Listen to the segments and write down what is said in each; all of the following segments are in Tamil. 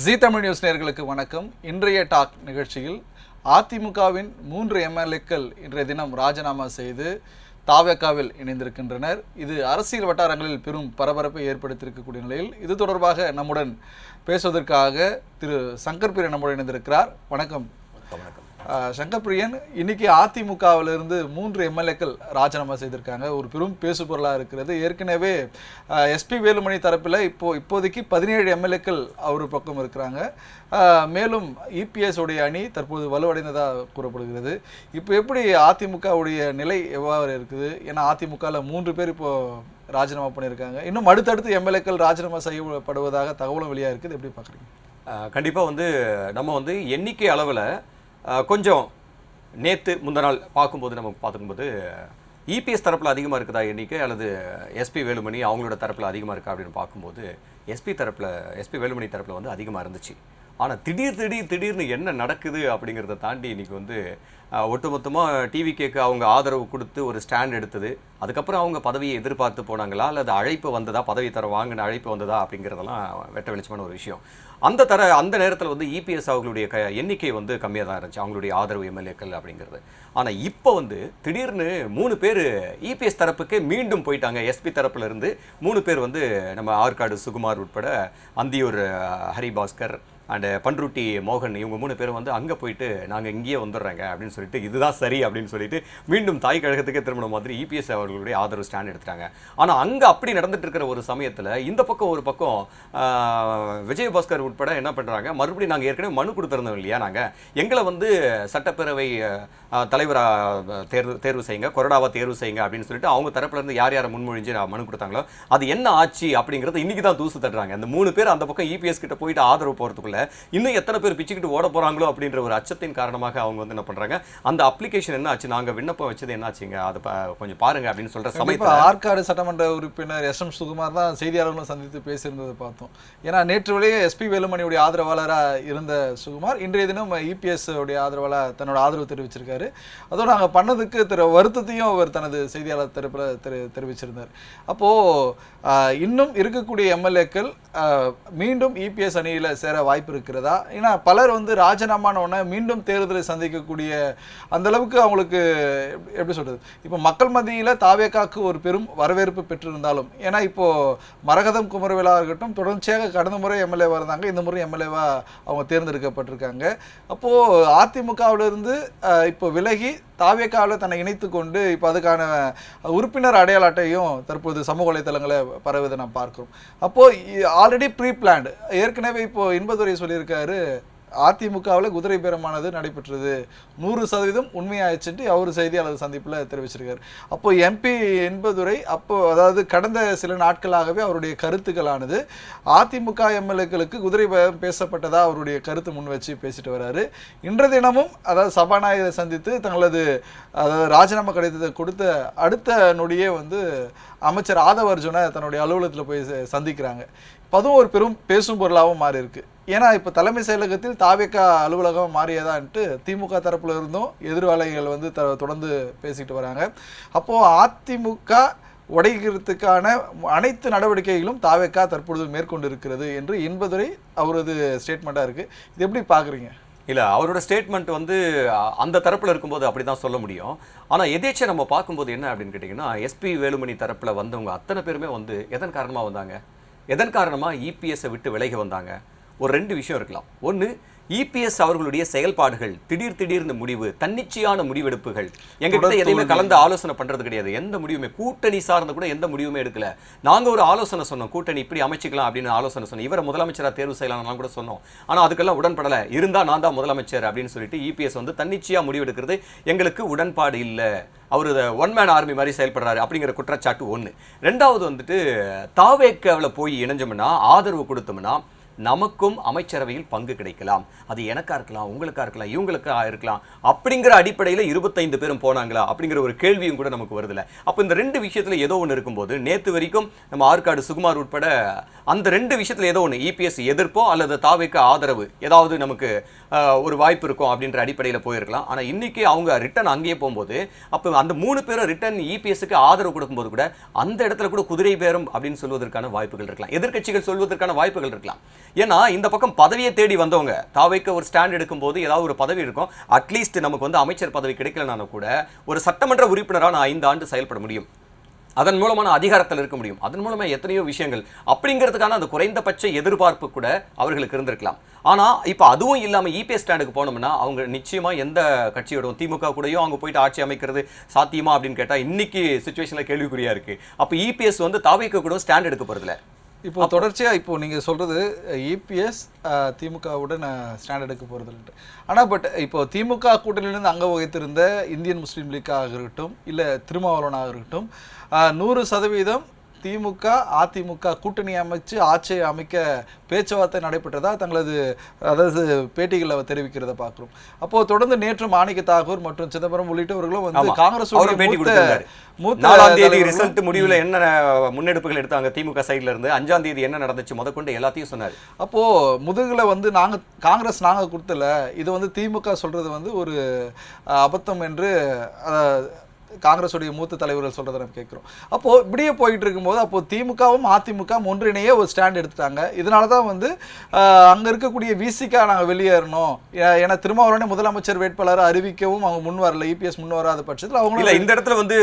ஜீ தமிழ் நியூஸ் நேயர்களுக்கு வணக்கம். இன்றைய டாக் நிகழ்ச்சியில் அதிமுகவின் 3 எம்எல்ஏக்கள் இன்றைய தினம் ராஜினாமா செய்து தாவேகாவில் இணைந்திருக்கின்றனர். இது அரசியல் வட்டாரங்களில் பெரும் பரபரப்பை ஏற்படுத்தியிருக்கக்கூடிய நிலையில் இது தொடர்பாக நம்முடன் பேசுவதற்காக திரு சங்கர் பிரியன் நம்முடன் இணைந்திருக்கிறார். வணக்கம். சங்கர் பிரியன், இன்னைக்கு அதிமுகவிலிருந்து 3 எம்எல்ஏக்கள் ராஜினாமா செய்திருக்காங்க. ஒரு பெரும் பேசு பொருளாக இருக்கிறது. ஏற்கனவே எஸ்பி வேலுமணி தரப்பில் இப்போதைக்கு 17 எம்எல்ஏக்கள் அவர் பக்கம் இருக்கிறாங்க. மேலும் இபிஎஸ் உடைய அணி தற்போது வலுவடைந்ததாக கூறப்படுகிறது. இப்போ எப்படி அதிமுகவுடைய நிலை எவ்வாறு இருக்குது? ஏன்னா அதிமுகவில் 3 பேர் இப்போ ராஜினாமா பண்ணியிருக்காங்க. இன்னும் அடுத்தடுத்து எம்எல்ஏக்கள் ராஜினாமா செய்யப்படுவதாக தகவலும் வெளியாக இருக்குது. எப்படி பார்க்குறீங்க? கண்டிப்பாக நம்ம எண்ணிக்கை அளவில் கொஞ்சம் நேற்று முந்த நாள் பார்க்கும்போது நமக்கு பார்த்துக்கும்போது இபிஎஸ் தரப்பில் அதிகமாக இருக்குதா எண்ணிக்கை, அல்லது எஸ்பி வேலுமணி அவங்களோட தரப்பில் அதிகமாக இருக்கா அப்படின்னு பார்க்கும்போது எஸ்பி வேலுமணி தரப்பில் அதிகமாக இருந்துச்சு. ஆனால் திடீர்னு என்ன நடக்குது அப்படிங்கிறத தாண்டி இன்றைக்கி ஒட்டுமொத்தமாக டிவிகேக்கு அவங்க ஆதரவு கொடுத்து ஒரு ஸ்டாண்ட் எடுத்தது. அதுக்கப்புறம் அவங்க பதவியை எதிர்பார்த்து போனாங்களா, அல்லது அழைப்பு வந்ததா, பதவி தர வாங்கின அழைப்பு வந்ததா அப்படிங்கிறதெல்லாம் வெட்ட வெளிச்சமான ஒரு விஷயம். அந்த நேரத்தில் இபிஎஸ் அவங்களுடைய எண்ணிக்கை கம்மியாக தான் இருந்துச்சு, அவங்களுடைய ஆதரவு எம்எல்ஏக்கள் அப்படிங்கிறது. ஆனால் இப்போ திடீர்னு 3 பேர் இபிஎஸ் தரப்புக்கு மீண்டும் போயிட்டாங்க. எஸ்பி தரப்புல இருந்து 3 பேர் நம்ம ஆற்காடு சுகுமார் உட்பட அந்தியூர் ஹரிபாஸ்கர் அண்ட் பன்ருட்டி மோகன், இவங்க 3 பேரும் அங்கே போயிட்டு நாங்கள் இங்கேயே வந்துடுறாங்க அப்படின்னு சொல்லிட்டு, இதுதான் சரி அப்படின்னு சொல்லிட்டு மீண்டும் தாய் கழகத்துக்கே திரும்பின மாதிரி இபிஎஸ் அவர்களுடைய ஆதரவு ஸ்டாண்ட் எடுத்துட்டாங்க. ஆனால் அங்கே அப்படி நடந்துட்டு இருக்கிற ஒரு சமயத்தில் இந்த பக்கம் ஒரு பக்கம் விஜயபாஸ்கர் உட்பட என்ன பண்ணுறாங்க, மறுபடியும் நாங்கள் ஏற்கனவே மனு கொடுத்துருந்தோம் இல்லையா, நாங்கள் எங்களை சட்டப்பேரவை தலைவராக தேர்வு செய்யுங்க, கொறடாவாக தேர்வு செய்யுங்க அப்படின்னு சொல்லிட்டு அவங்க தரப்புலேருந்து யார் யாரை முன்மொழிஞ்சு மனு கொடுத்தாங்களோ அது என்ன ஆச்சு அப்படிங்கிறது இன்றைக்கி தான் தூசு தட்டுறாங்க. அந்த 3 பேர் அந்த பக்கம் இபிஎஸ் கிட்ட போயிட்டு ஆதரவு போகிறதுக்குள்ள இன்னும் எத்தனை பேர் பிச்சுக்கிட்டு ஓட போறாங்களோ அப்படின்ற ஒரு அச்சத்தின் காரணமாக அவங்க என்ன பண்றாங்க, அந்த அப்ளிகேஷன் என்ன ஆச்சு, நாங்க விண்ணப்பம் வச்சது என்ன ஆச்சுங்க, அதை கொஞ்சம் பாருங்க அப்படின்னு சொல்ற சமயத்தில் ஆற்காடு சட்டமன்ற உறுப்பினர் எஸ் எம் சுகுமார் தான் செய்தியாளர்களும் சந்தித்து பேசியிருந்ததை பார்த்தோம். ஏன்னா நேற்று வரையே எஸ்பி வேலுமணியுடைய ஆதரவாளராக இருந்த சுகுமார் இன்றைய தினம் இபிஎஸ் உடைய ஆதரவாளர் தன்னோட ஆதரவு தெரிவிச்சிருக்காரு. அதோடு நாங்கள் பண்ணதுக்கு வருத்தத்தையும் அவர் தனது செய்தியாளர் தரப்பில் தெரிவிச்சிருந்தார். அப்போ இன்னும் இருக்கக்கூடிய எம்எல்ஏக்கள் மீண்டும் இபிஎஸ் அணியில் சேர வாய்ப்பு இருக்கிறதா? ஏன்னா பலர் ராஜினாமான உடனே மீண்டும் தேர்தலை சந்திக்கக்கூடிய அந்த அளவுக்கு அவங்களுக்கு எப்படி சொல்றது, இப்போ மக்கள் மத்தியில் தாவேகாக்கு ஒரு பெரும் வரவேற்பு பெற்றிருந்தாலும், ஏன்னா இப்போ மரகதம் குமரவேலா இருக்கட்டும் தொடர்ச்சியாக கடந்த முறை எம்எல்ஏவா இருந்தாங்க, இந்த முறை எம்எல்ஏவா அவங்க தேர்ந்தெடுக்கப்பட்டிருக்காங்க. அப்போ அதிமுகவிலிருந்து இப்போ விலகி தாவேகாவில் தன்னை இணைத்து கொண்டு இப்போ அதுக்கான உறுப்பினர் அடையாள அட்டையும் தற்போது சமூக வலைதளங்களை பரவுவதை நாம் பார்க்கிறோம். அப்போது ஆல்ரெடி ப்ரீ பிளான்டு, ஏற்கனவே இப்போ இன்பதுரை சொல்லியிருக்காரு, அதிமுகவில் குதிரை பேரமானது நடைபெற்றது 100% உண்மையாயிடுச்சுட்டு அவர் செய்தியாளர் சந்திப்பில் தெரிவிச்சிருக்காரு. அப்போ எம்பி இன்பதுரை அதாவது கடந்த சில நாட்களாகவே அவருடைய கருத்துக்களானது அதிமுக எம்எல்ஏக்களுக்கு குதிரை பேசப்பட்டதா அவருடைய கருத்து முன் வச்சு பேசிட்டு வர்றாரு. இன்றைய தினமும் அதாவது சபாநாயகரை சந்தித்து தங்களது ராஜினாமா கடிதத்தை கொடுத்த அடுத்த நொடியே அமைச்சர் ஆதவ அர்ஜுனை தன்னுடைய அலுவலகத்தில் போய் சந்திக்கிறாங்க. அதுவும் ஒரு பெரும் பேசும் பொருளாகவும் மாறி இருக்கு. ஏன்னா இப்போ தலைமை செயலகத்தில் தாவேகா அலுவலகம் மாறியதான்ட்டு திமுக தரப்புல இருந்தும் எதிர்வாளைகள் தொடர்ந்து பேசிட்டு வராங்க. அப்போ அதிமுக உடைக்கிறதுக்கான அனைத்து நடவடிக்கைகளும் தாவேகா தற்பொழுது மேற்கொண்டு இருக்கிறது என்று இன்பதுரை அவரது ஸ்டேட்மெண்ட்டாக இருக்கு. இது எப்படி பார்க்குறீங்க? இல்லை, அவரோட ஸ்டேட்மெண்ட் அந்த தரப்பில் இருக்கும்போது அப்படி தான் சொல்ல முடியும். ஆனால் எதேச்சை நம்ம பார்க்கும்போது என்ன அப்படின்னு கேட்டிங்கன்னா, எஸ்பி வேலுமணி தரப்பில் வந்தவங்க அத்தனை பேருமே எதன் காரணமாக வந்தாங்க, எதன் காரணமாக இபிஎஸ்ஸை விட்டு விலகி வந்தாங்க? ஒரு 2 விஷயம் இருக்கலாம். ஒன்று, இபிஎஸ் அவர்களுடைய செயல்பாடுகள், திடீர்னு முடிவு, தன்னிச்சையான முடிவெடுப்புகள், எங்ககிட்ட எதையுமே கலந்து ஆலோசனை பண்றது கிடையாது. எந்த முடிவுமே, கூட்டணி சார்ந்த கூட எந்த முடிவுமே எடுக்கல. நாங்க ஒரு ஆலோசனை சொன்னோம், கூட்டணி இப்படி அமைச்சிக்கலாம் அப்படின்னு ஆலோசனை சொன்னோம், இவரை முதலமைச்சராக தேர்வு செய்யலாம் கூட சொன்னோம். ஆனா அதுக்கெல்லாம் உடன்படலை. இருந்தா நான் தான் முதலமைச்சர் அப்படின்னு சொல்லிட்டு இபிஎஸ் தன்னிச்சையா முடிவெடுக்கிறது எங்களுக்கு உடன்பாடு இல்லை, அவரு ஒன் மேன் ஆர்மி மாதிரி செயல்படுறாரு அப்படிங்கிற குற்றச்சாட்டு ஒன்று. 2வது தாவேக்காவில் போய் இணைஞ்சோம்னா, ஆதரவு கொடுத்தோம்னா நமக்கும் அமைச்சரவையில் பங்கு கிடைக்கலாம், அது எனக்கா இருக்கலாம், உங்களுக்கா இருக்கலாம், இவங்களுக்கா இருக்கலாம் அப்படிங்கிற அடிப்படையில் 25 பேரும் போனாங்களா அப்படிங்கிற ஒரு கேள்வியும் கூட நமக்கு வருதுல. அப்போ இந்த 2 விஷயத்துல ஏதோ ஒன்று இருக்கும்போது, நேற்று வரைக்கும் நம்ம ஆற்காடு சுகுமார் உட்பட அந்த 2 விஷயத்துல ஏதோ ஒன்று, இபிஎஸ் எதிர்ப்போ அல்லது தாவேக்கு ஆதரவு ஏதாவது நமக்கு ஒரு வாய்ப்பு இருக்கும் அப்படின்ற அடிப்படையில் போயிருக்கலாம். ஆனால் இன்னைக்கு அவங்க ரிட்டன் அங்கேயே போகும்போது, அப்போ அந்த 3 பேரும் ரிட்டன் இபிஎஸ்க்கு ஆதரவு கொடுக்கும்போது கூட அந்த இடத்துல கூட குதிரை பேரம் அப்படின்னு சொல்வதற்கான வாய்ப்புகள் இருக்கலாம், எதிர்க்கட்சிகள் சொல்வதற்கான வாய்ப்புகள் இருக்கலாம். ஏன்னா இந்த பக்கம் பதவியை தேடி வந்தவங்க தாவைக்கு ஒரு ஸ்டாண்ட் எடுக்கும்போது ஏதாவது ஒரு பதவி இருக்கும், அட்லீஸ்ட் நமக்கு வந்து அமைச்சர் பதவி கிடைக்கலனாலும் கூட ஒரு சட்டமன்ற உறுப்பினராக நான் 5 ஆண்டு செயல்பட முடியும், அதன் மூலமான அதிகாரத்தில் இருக்க முடியும், அதன் மூலமா எத்தனையோ விஷயங்கள் அப்படிங்கிறதுக்கான அந்த குறைந்தபட்ச எதிர்பார்ப்பு கூட அவர்களுக்கு இருந்திருக்கலாம். ஆனா இப்ப அதுவும் இல்லாம இபிஎஸ் ஸ்டாண்டுக்கு போனோம்னா அவங்க நிச்சயமா எந்த கட்சியோட திமுக கூடயும் அவங்க போயிட்டு ஆட்சி அமைக்கிறது சாத்தியமா அப்படின்னு கேட்டா இன்னைக்கு சுச்சுவேஷன்ல கேள்விக்குறியா இருக்கு. அப்ப இபிஎஸ் வந்து தாவைக்கு கூட ஸ்டாண்ட் எடுக்க போறதில்ல. இப்போ தொடர்ச்சியா இப்போ நீங்க சொல்றது இபிஎஸ் திமுகவுடன் ஸ்டாண்ட் எடுக்க போறதில்லை. ஆனா பட் இப்போ திமுக கூட்டணியிலிருந்து அங்க வகித்திருந்த இந்தியன் முஸ்லீம் லீக்காக இருக்கட்டும் இல்ல திருமாவளவனாக இருக்கட்டும் 100% திமுக அதிமுக கூட்டணி அமைச்சு ஆட்சியை அமைக்க பேச்சுவார்த்தை நடைபெற்றதா தங்களது அதாவது பேட்டிகளில் தெரிவிக்கிறத பார்க்கிறோம். அப்போ தொடர்ந்து நேற்று மாணிக்க தாகூர் மற்றும் சிதம்பரம் உள்ளிட்டவர்களும் வந்து காங்கிரஸ் ரிசல்ட் முடிவுல என்ன முன்னெடுப்புகள் எடுத்தாங்க திமுக சைட்ல இருந்து 5ஆம் தேதி என்ன நடந்துச்சு முதற்கொண்டு எல்லாத்தையும் சொன்னாரு. அப்போ முதுகுல வந்து காங்கிரஸ் நாங்க கொடுத்தல, இது வந்து திமுக சொல்றது வந்து ஒரு அபத்தம் என்று காங்கிரஸுடைய மூத்த தலைவர்கள் சொல்றதை நம்ம கேட்கிறோம். அப்போ இப்படியே போயிட்டு இருக்கும்போது அப்போ திமுகவும் அதிமுக ஒன்றிணையே ஒரு ஸ்டாண்ட் எடுத்துட்டாங்க. இதனாலதான் வந்து அங்க இருக்கக்கூடிய விசிகா நாங்க வெளியேறணும், ஏன்னா திருமாவளவனை முதலமைச்சர் வேட்பாளர் அறிவிக்கவும் அவங்க முன் வரல, இபிஎஸ் முன் வராத பட்சத்தில் அவங்க இந்த இடத்துல வந்து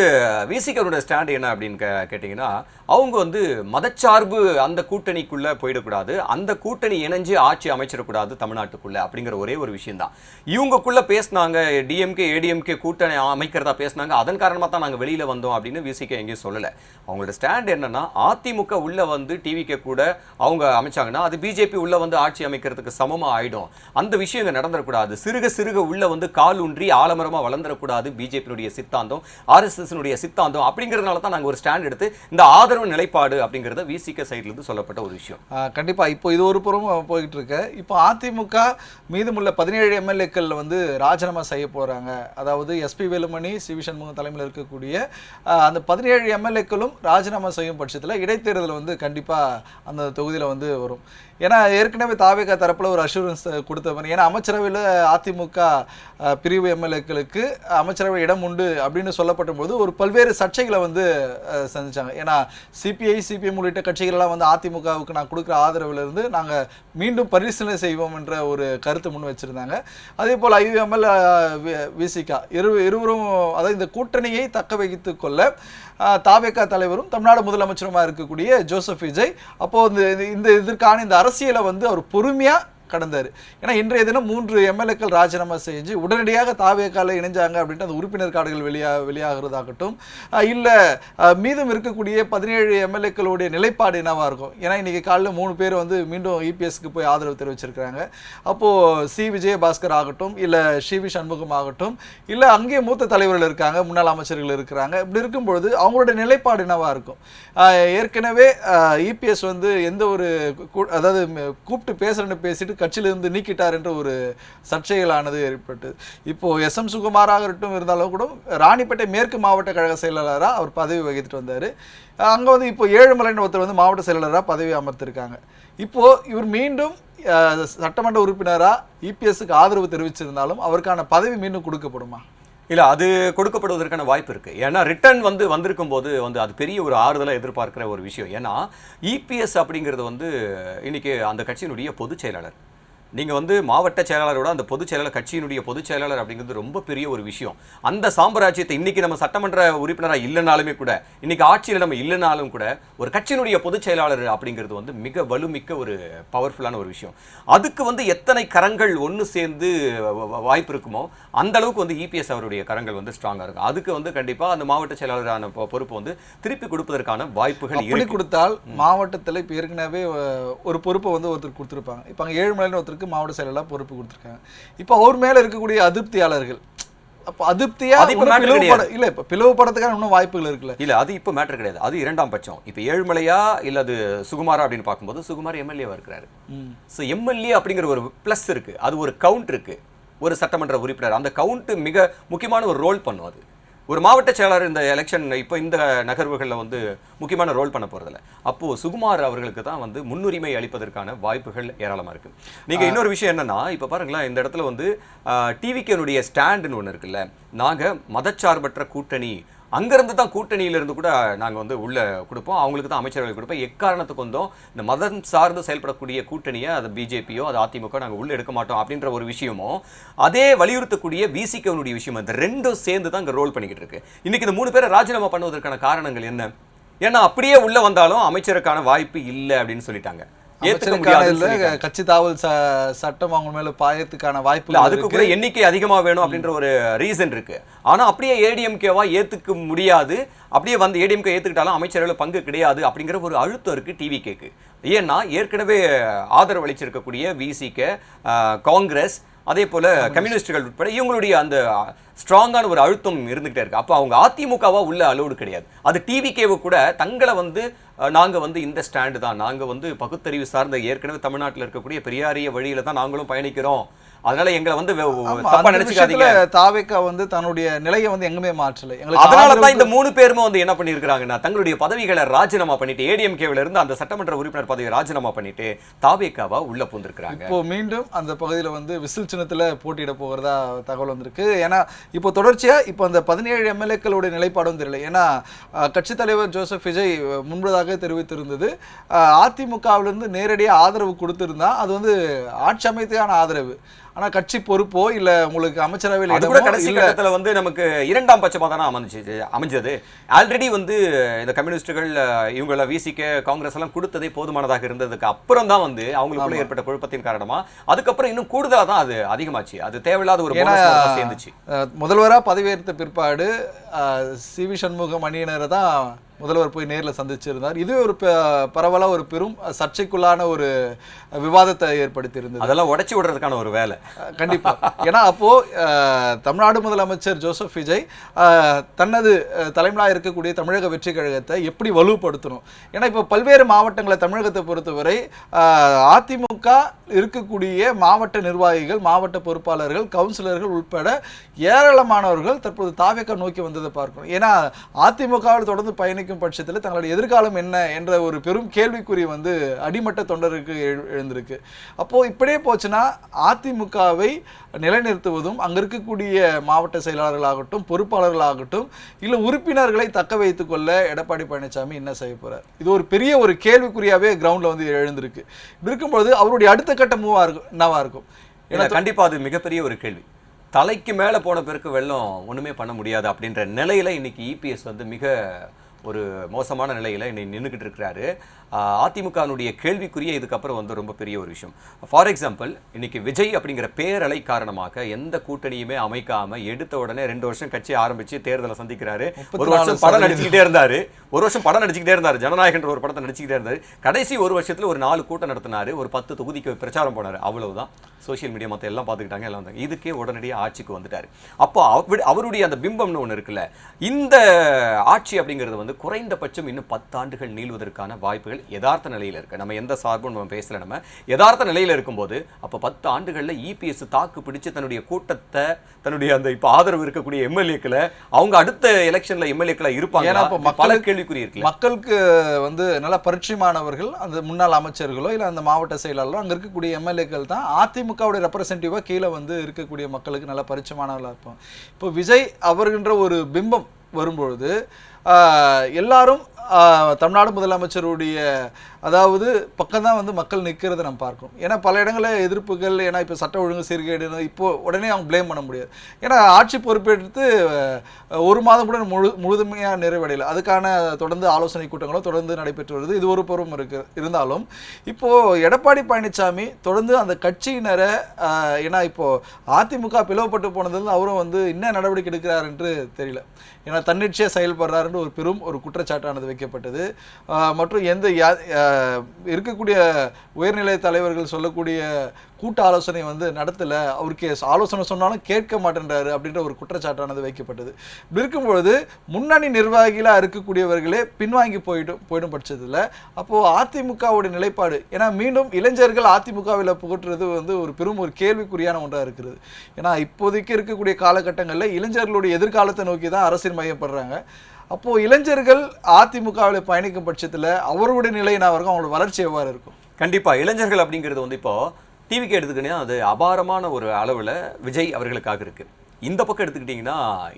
விசிகாவோட ஸ்டாண்ட் என்ன அப்படின்னு கேட்டீங்கன்னா அவங்க வந்து மதச்சார்பு அந்த கூட்டணிக்குள்ள போயிடக்கூடாது, அந்த கூட்டணி இணைஞ்சு ஆட்சி அமைச்சிடக்கூடாது தமிழ்நாட்டுக்குள்ள அப்படிங்கிற ஒரே ஒரு விஷயம் தான். இவங்கக்குள்ள பேசினாங்க, டிஎம்கே ஏடிஎம்கே கூட்டணி அமைக்கிறதா பேசினாங்க, அதன் காரணமா தான் நாங்க வெளியில வந்தோம் அப்படின்னு விசிகே எங்கேயும் சொல்லல. அவங்களோட ஸ்டாண்ட் என்னன்னா அதிமுக உள்ள வந்து டிவிகே கூட அவங்க அமைச்சாங்கன்னா அது பிஜேபி உள்ள வந்து ஆட்சி அமைக்கிறதுக்கு சமமா ஆயிடும், அந்த விஷயம் நடந்துடக்கூடாது, சிறுக சிறுக உள்ள வந்து கால் ஊன்றி ஆலமரமா வளர்ந்துடக்கூடாது பிஜேபியுடைய சித்தாந்தம் ஆர்எஸ்எஸ் சித்தாந்தம் அப்படிங்கிறதுனால தான் நாங்க ஒரு ஸ்டாண்ட் எடுத்து இந்த ஆதரவு நிலைப்பாடு அப்படிங்கறத விசிகே சைடுல இருந்து சொல்லப்பட்ட ஒரு விஷயம். கண்டிப்பா இப்போ இது ஒரு புறம் போயிட்டு இருக்கு. இப்போ அதிமுக மீதமுள்ள 17 எம்எல்ஏக்கள் வந்து ராஜினாமா செய்ய போறாங்க. அதாவது எஸ்பி வேலுமணி சிவி சண்முகம் தலைமையில் இருக்கக்கூடிய அந்த 17 எம்எல்ஏக்களும் ராஜினாமா செய்யும் பட்சத்தில் இடைத்தேர்தல் வந்து கண்டிப்பா அந்த தொகுதியில வந்து வரும். ஏன்னா ஏற்கனவே தாவேகா தரப்புல ஒரு அஷூரன்ஸ் கொடுத்தவன், ஏன்னா அமைச்சரவையில் அதிமுக பிரிவு எம்எல்ஏக்களுக்கு அமைச்சரவை இடம் உண்டு அப்படின்னு சொல்லப்பட்ட போது ஒரு பல்வேறு சர்ச்சைகளை வந்து சந்திச்சாங்க. ஏன்னா சிபிஐ சிபிஎம் உள்ளிட்ட கட்சிகளெல்லாம் வந்து அதிமுகவுக்கு நான் கொடுக்குற ஆதரவுல இருந்து நாங்கள் மீண்டும் பரிசீலனை செய்வோம் என்ற ஒரு கருத்து முன் வச்சிருந்தாங்க. அதே போல் ஐயுஎம்எல் விசிகா இருவரும் அதாவது இந்த கூட்டணியை தக்க வைத்து கொள்ள தாவேகா தலைவரும் தமிழ்நாடு முதலமைச்சருமா இருக்கக்கூடிய ஜோசப் விஜய் அப்போ இந்த இதற்கான இந்த அரசியலை வந்து அவர் பொறுமையா கடந்தார். ஏன்னா இன்றைய தினம் 3 எம்எல்ஏக்கள் ராஜினாமா செஞ்சு உடனடியாக தாவேகால இணைஞ்சாங்க அப்படின்ட்டு அந்த உறுப்பினர் கார்டுகள் வெளியாகிறதாகட்டும் இல்லை மீதம் இருக்கக்கூடிய 17 எம்எல்ஏக்களுடைய நிலைப்பாடு என்னவா இருக்கும். ஏன்னா இன்னைக்கு காலையில் 3 பேர் வந்து மீண்டும் இபிஎஸ்க்கு போய் ஆதரவு தெரிவிச்சிருக்கிறாங்க. அப்போது சி விஜயபாஸ்கர் ஆகட்டும் இல்லை சிவி சண்முகம் ஆகட்டும் இல்லை அங்கேயே மூத்த தலைவர்கள் இருக்காங்க, முன்னாள் அமைச்சர்கள் இருக்கிறாங்க. இப்படி இருக்கும்பொழுது அவங்களோட நிலைப்பாடு என்னவா இருக்கும். ஏற்கனவே இபிஎஸ் வந்து எந்த ஒரு அதாவது கூப்பிட்டு பேசிட்டு கட்சியிலிருந்து நீக்கிட்டார் என்ற ஒரு சர்ச்சைகளானது ஏற்பட்டு இப்போ எஸ்.எம். சுகுமாராக இருந்தாலும் கூட ராணிப்பேட்டை மேற்கு மாவட்ட கழக செயலாளராக அவர் பதவி வகித்துட்டு வந்தார். அங்கே வந்து இப்போ ஏழுமலைன்னு ஒருத்தர் வந்து மாவட்ட செயலாளராக பதவி அமர்த்திருக்காங்க. இப்போ இவர் மீண்டும் சட்டமன்ற உறுப்பினராக இபிஎஸ்க்கு ஆதரவு தெரிவிச்சிருந்தாலும் அவருக்கான பதவி மீண்டும் கொடுக்கப்படுமா? இல்ல அது கொடுக்கப்படுவதற்கான வாய்ப்பு இருக்கு. ஏன்னா ரிட்டர்ன் வந்து வந்திருக்கும் போது வந்து அது பெரிய ஒரு ஆறுதலை எதிர்பார்க்கிற ஒரு விஷயம். ஏன்னா இபிஎஸ் அப்படிங்கிறது வந்து இன்னைக்கு அந்த கட்சியினுடைய பொதுச் செயலாளர். நீங்க வந்து மாவட்ட செயலாளரோட அந்த பொதுச் செயலாளர் கட்சியினுடைய பொதுச் செயலாளர் அப்படிங்கிறது ரொம்ப பெரிய ஒரு விஷயம். அந்த சாம்ராஜ்யத்தை இன்னைக்கு நம்ம சட்டமன்ற உறுப்பினராக இல்லைனாலுமே கூட இன்னைக்கு ஆட்சியில் நம்ம இல்லைனாலும் கூட ஒரு கட்சியினுடைய பொதுச் செயலாளர் அப்படிங்கிறது வந்து மிக வலுமிக்க ஒரு பவர்ஃபுல்லான ஒரு விஷயம். அதுக்கு வந்து எத்தனை கரங்கள் ஒன்று சேர்ந்து வாய்ப்பு இருக்குமோ அந்த அளவுக்கு வந்து இபிஎஸ் அவருடைய கரங்கள் வந்து ஸ்ட்ராங்கா இருக்கும். அதுக்கு வந்து கண்டிப்பா அந்த மாவட்ட செயலாளரான பொறுப்பு வந்து திருப்பி கொடுப்பதற்கான வாய்ப்புகள் இருக்கு. கொடுத்தால் மாவட்டத்தில் இப்போ ஏற்கனவே ஒரு பொறுப்பை வந்து ஒருத்தர் கொடுத்துருப்பாங்க. இப்போ அங்கே ஏழுமலைன்னு ஒருத்தருக்கு மாவட்ட செயலாளர் பொறுப்பு கொடுத்துருக்காங்க. இப்போ அவர் மேல இருக்கக்கூடிய அதிருப்தியாளர்கள் அப்போ அதிருப்தியா இல்ல இப்ப பிளவுபடுறதுக்கான இன்னும் வாய்ப்புகள் இருக்குல்ல. இல்ல அது இப்ப மேட்டர் கிடையாது, அது இரண்டாம் பட்சம். இப்ப ஏழுமலையா இல்ல அது சுகுமாரா அப்படின்னு பார்க்கும்போது சுகுமார் எம்எல்ஏவா இருக்கிறாரு. ஸோ எம்எல்ஏ அப்படிங்கிற ஒரு பிளஸ் இருக்கு, அது ஒரு கவுண்ட் இருக்கு. ஒரு சட்டமன்ற உறுப்பினர் அந்த கவுண்ட் மிக முக்கியமான ஒரு ரோல் பண்ணும். அது ஒரு மாவட்ட செயலாளர் இந்த எலெக்ஷன் இப்போ இந்த நகர்வுகளில் வந்து முக்கியமான ரோல் பண்ண போகிறதில்ல. அப்போது சுகுமார் அவர்களுக்கு தான் வந்து முன்னுரிமை அளிப்பதற்கான வாய்ப்புகள் ஏராளமாக இருக்குது. நீங்கள் இன்னொரு விஷயம் என்னென்னா இப்போ பாருங்களேன், இந்த இடத்துல வந்து டிவிகேனுடைய ஸ்டாண்டுன்னு ஒன்று இருக்குல்ல, நாங்கள் மதச்சார்பற்ற கூட்டணி அங்கிருந்து தான் கூட்டணியிலிருந்து கூட நாங்க வந்து உள்ள கொடுப்போம், அவங்களுக்கு தான் அமைச்சர்கள் கொடுப்போம். எக்காரணத்துக்கு வந்தோம் இந்த மதம் சார்ந்து செயல்படக்கூடிய கூட்டணியை அது பிஜேபியோ அது அதிமுக நாங்க உள்ள எடுக்க மாட்டோம் அப்படின்ற ஒரு விஷயமும் அதே வலியுறுத்தக்கூடிய விசிகனுடைய விஷயம், இந்த ரெண்டும் சேர்ந்து தான் இங்க ரோல் பண்ணிக்கிட்டு இருக்கு. இன்னைக்கு இந்த 3 பேரை ராஜினாமா பண்ணுவதற்கான காரணங்கள் என்ன? ஏன்னா அப்படியே உள்ள வந்தாலும் அமைச்சருக்கான வாய்ப்பு இல்லை அப்படின்னு சொல்லிட்டாங்க. ஏத்துக்க முடியாது. கட்சி தாவல் சட்டம் அவங்க மேல பாயத்துக்கான வாய்ப்பு இல்ல, அதுக்கு கூட எண்ணிக்கை அதிகமா வேணும் அப்படின்ற ஒரு ரீசன் இருக்கு. ஆனா அப்படியே ஏடிஎம்கேவா ஏத்துக்க முடியாது, அப்படியே வந்து ஏடிஎம்கே ஏத்துக்கிட்டாலும் அமைச்சர்கள் பங்கு கிடையாது அப்படிங்கிற ஒரு அழுத்தம் இருக்கு டிவிகேக்கு. ஏன்னா ஏற்கனவே ஆதரவு அளிச்சிருக்கக்கூடிய விசிகே, காங்கிரஸ், அதே போல கம்யூனிஸ்டுகள் உட்பட இவங்களுடைய அந்த ஸ்ட்ராங்கான ஒரு அழுத்தம் இருந்துகிட்டே இருக்கு. அப்போ அவங்க அதிமுகவா உள்ள அலோடு கிடையாது. அது டிவிகேவை கூட தங்களை வந்து நாங்க வந்து இந்த ஸ்டாண்டு தான், நாங்க வந்து பகுத்தறிவு சார்ந்த ஏற்கனவே தமிழ்நாட்டில் இருக்கக்கூடிய பெரியாரிய வழியில தான் நாங்களும் பயணிக்கிறோம், அதனால எங்களை வந்து தப்பா நினைச்சுக்காதீங்க. தாவேக்கா வந்து தன்னுடைய நிலையை வந்து எங்குமே மாற்றல. அதனால தான் இந்த 3 பேருமே வந்து என்ன பண்ணிருக்காங்கன்னா தங்களுடைய பதவிகளை ராஜினாமா பண்ணிட்டு ஏடிஎம்கேல இருந்து அந்த சட்டமன்ற உறுப்பினர் பதவியை ராஜினாமா பண்ணிட்டு தாவேக்காவா உள்ள பூந்திருக்காங்க. இப்போ மீண்டும் அந்த பகுதியில் வந்து விசில் சின்னத்துல போட்டியிட போகிறதா தகவல் வந்திருக்கு. ஏன்னா இப்போ தொடர்ச்சியா இப்போ அந்த 17 எம்எல்ஏக்களுடைய நிலைப்பாடும் தெரியல. ஏன்னா கட்சி தலைவர் ஜோசப் விஜய் முன்பதாக தெரிவித்திருந்தது அதிமுகவிலிருந்து நேரடியாக ஆதரவு கொடுத்திருந்தா அது வந்து ஆட்சி அமைத்துக்கான ஆதரவு, ஆனா கட்சி பொறுப்போ இல்ல உங்களுக்கு அமைச்சரவையில் அது கூட கடைசி கட்டத்துல வந்து நமக்கு இரண்டாம் பட்சமா தானே அமைஞ்சது. ஆல்ரெடி வந்து இந்த கம்யூனிஸ்டுகள் இவங்கள விசிகே காங்கிரஸ் எல்லாம் கொடுத்ததே போதுமானதாக இருந்ததுக்கு அப்புறம் தான் வந்து அவங்களுக்குள்ள ஏற்பட்ட குழப்பத்தின் காரணமா அதுக்கப்புறம் இன்னும் கூடுதலா தான் அது அதிகமாச்சு. அது தேவையில்லாத ஒரு சேர்ந்துச்சு. முதல்வரா பதவியேற்ற பிற்பாடு சிவி சண்முகம் அணியினரை தான் முதல்வர் போய் நேரில் சந்திச்சிருந்தார். இது ஒரு பரவலா ஒரு பெரும் சர்ச்சைக்குள்ளான ஒரு விவாதத்தை ஏற்படுத்தி இருந்தது. அதெல்லாம் உடைச்சு விடுறதுக்கான ஒரு வேலை கண்டிப்பா. ஏன்னா அப்போ தமிழ்நாடு முதலமைச்சர் ஜோசப் விஜய் தனது தலைமையாக இருக்கக்கூடிய தமிழக வெற்றி கழகத்தை எப்படி வலுப்படுத்தணும், ஏன்னா இப்போ பல்வேறு மாவட்டங்களை தமிழகத்தை பொறுத்தவரை அதிமுக இருக்கக்கூடிய மாவட்ட நிர்வாகிகள், மாவட்ட பொறுப்பாளர்கள், கவுன்சிலர்கள் உட்பட ஏராளமானவர்கள் தற்போது தாவேக்கா நோக்கி வந்ததை பார்க்கணும். ஏன்னா அதிமுகவில் தொடர்ந்து பயணிக்கும் பட்சத்தில் தங்களுடைய எதிர்காலம் என்ன என்ற ஒரு பெரும் கேள்விக்குறி வந்து அடிமட்ட தொண்டருக்கு எழுந்திருக்கு. அப்போ இப்படியே போச்சுன்னா அதிமுகவை நிலைநிறுத்துவதும் அங்க இருக்கக்கூடிய மாவட்ட செயலாளர்களாகட்டும் பொறுப்பாளர்களாகட்டும் இல்ல உறுப்பினர்களை தக்க வைத்துக் கொள்ள எடப்பாடி பழனிசாமி என்ன செய்ய போறார், இது ஒரு பெரிய ஒரு கேள்விக்குறியாவே கிரவுண்ட்ல வந்து எழுந்திருக்கு. இருக்கும்போது அவருடைய அடுத்த கட்ட மூவா இருக்கும் என்னவா இருக்கும்? ஏன்னா கண்டிப்பா அது மிகப்பெரிய ஒரு கேள்வி. தலைக்கு மேல போன பிறகு வெள்ளம் ஒண்ணுமே பண்ண முடியாது அப்படின்ற நிலையில இன்னைக்கு இபிஎஸ் வந்து மிக ஒரு மோசமான நிலையில் இன்னைக்கு நின்றுக்கிட்டு இருக்கிறாரு. அதிமுகனுடைய கேள்விக்குரிய இதுக்கப்புறம் வந்து ரொம்ப பெரிய ஒரு விஷயம். ஃபார் எக்ஸாம்பிள் இன்னைக்கு விஜய் அப்படிங்கிற பேரலை காரணமாக எந்த கூட்டணியுமே அமைக்காம எடுத்த உடனே 2 வருஷம் கட்சி ஆரம்பிச்சு தேர்தலை சந்திக்கிறாரு. ஒரு வருஷம் படம் நடிச்சுக்கிட்டே இருந்தாரு, ஜனநாயகன்ற ஒரு படத்தை நடிச்சுக்கிட்டே இருந்தாரு. கடைசி ஒரு வருஷத்துல ஒரு 4 கூட்டம் நடத்தினாரு, ஒரு 10 தொகுதிக்கு பிரச்சாரம் போனாரு, அவ்வளவுதான். சோசியல் மீடியா மற்ற எல்லாம் பார்த்துக்கிட்டாங்க, எல்லாம் வந்தாங்க. இதுக்கே உடனடியாக ஆட்சிக்கு வந்துட்டாரு. அப்போ அவருடைய அந்த பிம்பம்னு ஒன்று இருக்குல்ல, இந்த ஆட்சி அப்படிங்கிறது வந்து குறைந்தபட்சம் இன்னும் 10 ஆண்டுகள் நீள்வதற்கான வாய்ப்புகள் யதார்த்த நிலையில் இருக்கு. நம்ம எந்த சார்பும் நம்ம பேசல, நம்ம யதார்த்த நிலையில் இருக்கும்போது அப்போ 10 ஆண்டுகள்ல இபிஎஸ் தாக்கு பிடிச்சு தன்னுடைய கூட்டத்தை, தன்னுடைய அந்த இப்போ ஆதரவு இருக்கக்கூடிய எம்எல்ஏக்களை அவங்க அடுத்த எலெக்ஷன்ல எம்எல்ஏக்களை இருப்பாங்க. பல கேள்விக்குறி இருக்கு. மக்களுக்கு வந்து நல்ல பரிச்சயமானவர்கள் அந்த முன்னாள் அமைச்சர்களோ இல்லை அந்த மாவட்ட செயலாளரோ அங்கே இருக்கக்கூடிய எம்எல்ஏக்கள் தான் அதிமுகவுடைய ரெப்ரசன்டேட்டிவாக கீழே வந்து இருக்கக்கூடிய மக்களுக்கு நல்ல பரிச்சயமானவர்களாக இருப்பாங்க. இப்போ விஜய் அவர்கின்ற ஒரு பிம்பம் வரும்பொழுது எல்லாரும் தமிழ்நாடு முதலமைச்சருடைய அதாவது பக்கம் தான் வந்து மக்கள் நிற்கிறத நம்ம பார்க்கணும். ஏன்னா பல இடங்களில் எதிர்ப்புகள், ஏன்னா இப்போ சட்ட ஒழுங்கு சீர்கேடு, இப்போ உடனே அவங்க ப்ளேம் பண்ண முடியாது. ஏன்னா ஆட்சி பொறுப்பேற்று 1 மாதம் கூட முழுமையாக நிறைவடையலை. அதுக்கான தொடர்ந்து ஆலோசனை கூட்டங்களும் தொடர்ந்து நடைபெற்று வருது. இது ஒரு புறம் இருந்தாலும் இப்போது எடப்பாடி பழனிசாமி தொடர்ந்து அந்த கட்சியினரை, ஏன்னா இப்போது அதிமுக பிளவுபட்டு போனதுல அவரும் வந்து என்ன நடவடிக்கை எடுக்கிறார் என்று தெரியல. ஏன்னா தன்னிச்சையாக செயல்படுறாருன்னு ஒரு பெரும் ஒரு குற்றச்சாட்டானது வைக்கப்பட்டது. மற்றும் எந்த இருக்கக்கூடிய உயர்நிலை தலைவர்கள் சொல்லக்கூடிய கூட்ட ஆலோசனை வந்து நடத்தலை, அவருக்கு ஆலோசனை சொன்னாலும் கேட்க மாட்டேன்றாரு அப்படின்ற ஒரு குற்றச்சாட்டானது வைக்கப்பட்டது. இப்படி இருக்கும்பொழுது முன்னணி நிர்வாகிகளாக இருக்கக்கூடியவர்களே பின்வாங்கி போயிடும் பட்சத்தில் அப்போது அதிமுகவுடைய நிலைப்பாடு, ஏன்னா மீண்டும் இளைஞர்கள் அதிமுகவில் புகற்றுறது வந்து ஒரு பெரும் ஒரு கேள்விக்குறியான ஒன்றாக இருக்கிறது. ஏன்னா இப்போதைக்கு இருக்கக்கூடிய காலகட்டங்களில் இளைஞர்களுடைய எதிர்காலத்தை நோக்கி தான் அரசியல் மையப்படுறாங்க. அப்போது இளைஞர்கள் அதிமுகவில் பயணிக்கும் பட்சத்தில் அவருடைய நிலை என்ன இருக்கும், அவங்களோட வளர்ச்சி எவ்வாறு இருக்கும்? கண்டிப்பாக இளைஞர்கள் அப்படிங்கிறது வந்து இப்போ டிவிக்கு எடுத்துக்கிட்டே அது அபாரமான ஒரு அளவில் விஜய் அவர்களுக்காக இருக்குது. இந்த பக்கம் எடுத்துக்கிட்டிங்கன்னா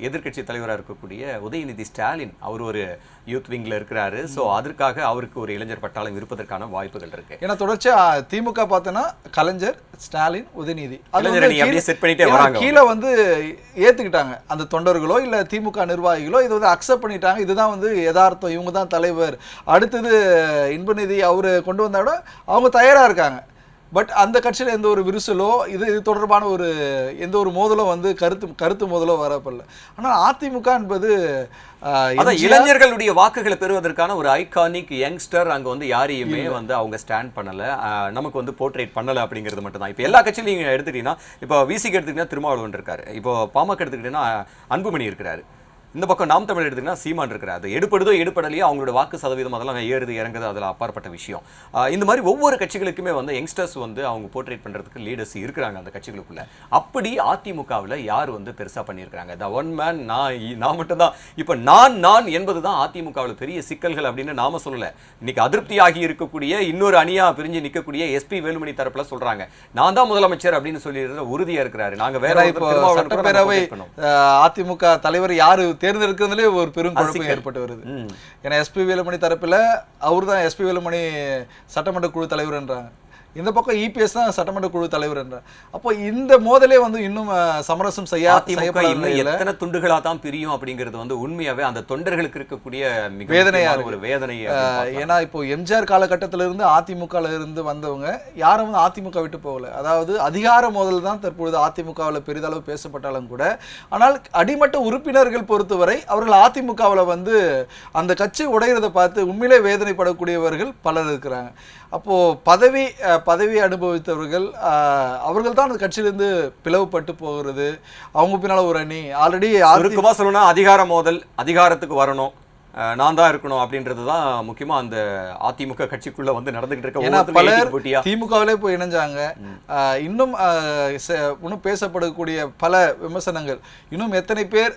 எதிர்க்கட்சி தலைவராக இருக்கக்கூடிய உதயநிதி ஸ்டாலின் அவர் ஒரு யூத் விங்ல இருக்கிறாரு. ஸோ அதற்காக அவருக்கு ஒரு இளைஞர் பட்டாளம் இருப்பதற்கான வாய்ப்புகள் இருக்கு. ஏன்னா தொடர்ச்சியா திமுக பார்த்தோன்னா கலைஞர், ஸ்டாலின், உதயநிதி செட் பண்ணிட்டே வராங்க. கீழே வந்து ஏத்துக்கிட்டாங்க அந்த தொண்டர்களோ இல்ல திமுக நிர்வாகிகளோ இதை வந்து அக்செப்ட் பண்ணிட்டாங்க. இதுதான் வந்து யதார்த்தம், இவங்க தான் தலைவர், அடுத்தது இன்பநிதி அவரு கொண்டு வந்தா விட அவங்க தயாரா இருக்காங்க. பட் அந்த கட்சியில் எந்த ஒரு விரிசலோ இது தொடர்பான ஒரு எந்த ஒரு மோதலோ வந்து கருத்து மோதலோ வரப்படல. ஆனால் அதிமுக என்பது இளைஞர்களுடைய வாக்குகளை பெறுவதற்கான ஒரு ஐகானிக் யங்ஸ்டர் அங்க வந்து யாரையுமே வந்து அவங்க ஸ்டாண்ட் பண்ணல, நமக்கு வந்து போர்ட்ரேட் பண்ணல அப்படிங்கிறது மட்டும் தான். இப்போ எல்லா கட்சியிலும் நீங்க எடுத்துக்கிட்டீங்கன்னா, இப்போ விசிக்கு எடுத்துக்கிட்டீங்கன்னா திருமாவளவன் இருக்காரு, இப்போ பாமக எடுத்துக்கிட்டீங்கன்னா அன்புமணி இருக்கிறாரு, இந்த பக்கம் நாம் தமிழ் எடுத்துக்கிட்டா சீமான் இருக்கிறார். அது எடுப்படுதோ எடுப்படலையோ அவங்களோட வாக்கு சதவீதம் அதெல்லாம் ஏறுது இறங்குது, அதில் அப்பாற்பட்ட விஷயம். இந்த மாதிரி ஒவ்வொரு கட்சிகளுக்குமே வந்து யங்ஸ்டர்ஸ் வந்து அவங்க போர்ட்ரேட் பண்ணுறதுக்கு லீடர்ஸ் இருக்கிறாங்க அந்த கட்சிகளுக்குள்ள. அப்படி அதிமுகவில் யார் வந்து பெருசாக பண்ணியிருக்கிறாங்க? த ஒன் மேன் நான் மட்டும்தான். இப்போ நான் என்பது தான் அதிமுகவில் பெரிய சிக்கல்கள் அப்படின்னு நாம சொல்லலை. இன்னைக்கு அதிருப்தியாகி இருக்கக்கூடிய இன்னொரு அணியா பிரிஞ்சு நிற்கக்கூடிய எஸ்பி வேலுமணி தரப்புல சொல்றாங்க நான் தான் முதலமைச்சர் அப்படின்னு சொல்லி உறுதியா இருக்கிறாரு. நாங்க வேற சட்டப்பேரவை அதிமுக தலைவர் யாரு தேர்ந்தெடுக்கிறதுலே ஒரு பெரும் குழப்பம் ஏற்பட்டு வருது. ஏன்னா எஸ்பி வேலுமணி தரப்புல அவர் தான் எஸ்பி வேலுமணி சட்டமன்ற குழு தலைவர்ன்றாங்க, இந்த பக்கம் இபிஎஸ் தான் சட்டமன்ற குழு தலைவர் என்றார். அப்போ இந்த மோதலே வந்து இன்னும் சமரசம் எத்தனை துண்டுகளா தான் பிரியும் அப்படிங்கிறது வந்து உண்மையாவே அந்த தொண்டர்களுக்கு இருக்கக்கூடிய வேதனையான ஒரு வேதனை. ஏன்னா இப்போ எம்ஜிஆர் காலகட்டத்தில இருந்து அதிமுகல இருந்து வந்தவங்க யாரும் வந்து அதிமுக விட்டு போகல. அதாவது அதிகார மோதல் தான் தற்பொழுது அதிமுகவில் பெரிதளவு பேசப்பட்டாலும் கூட, ஆனால் அடிமட்ட உறுப்பினர்கள் பொறுத்தவரை அவர்கள் அதிமுகவில் வந்து அந்த கட்சி உடைகிறத பார்த்து உண்மையிலே வேதனைப்படக்கூடியவர்கள் பலர் இருக்கிறாங்க. அப்போ பதவி அனுபவித்தவர்கள் அவர்கள் தான் அந்த கட்சியிலிருந்து பிளவுபட்டு போகிறது. அவங்க பின்னால ஒரு அணி ஆல்ரெடி சொல்லணும்னா அதிகார மோதல், அதிகாரத்துக்கு வரணும், நான் தான் இருக்கணும் அப்படின்றது தான் முக்கியமா அந்த அதிமுக கட்சிக்குள்ள வந்து நடந்துகிட்டு இருக்க. பலர் திமுகவிலே போய் இணைஞ்சாங்க. இன்னும் பேசப்படக்கூடிய பல விமர்சனங்கள், இன்னும் எத்தனை பேர்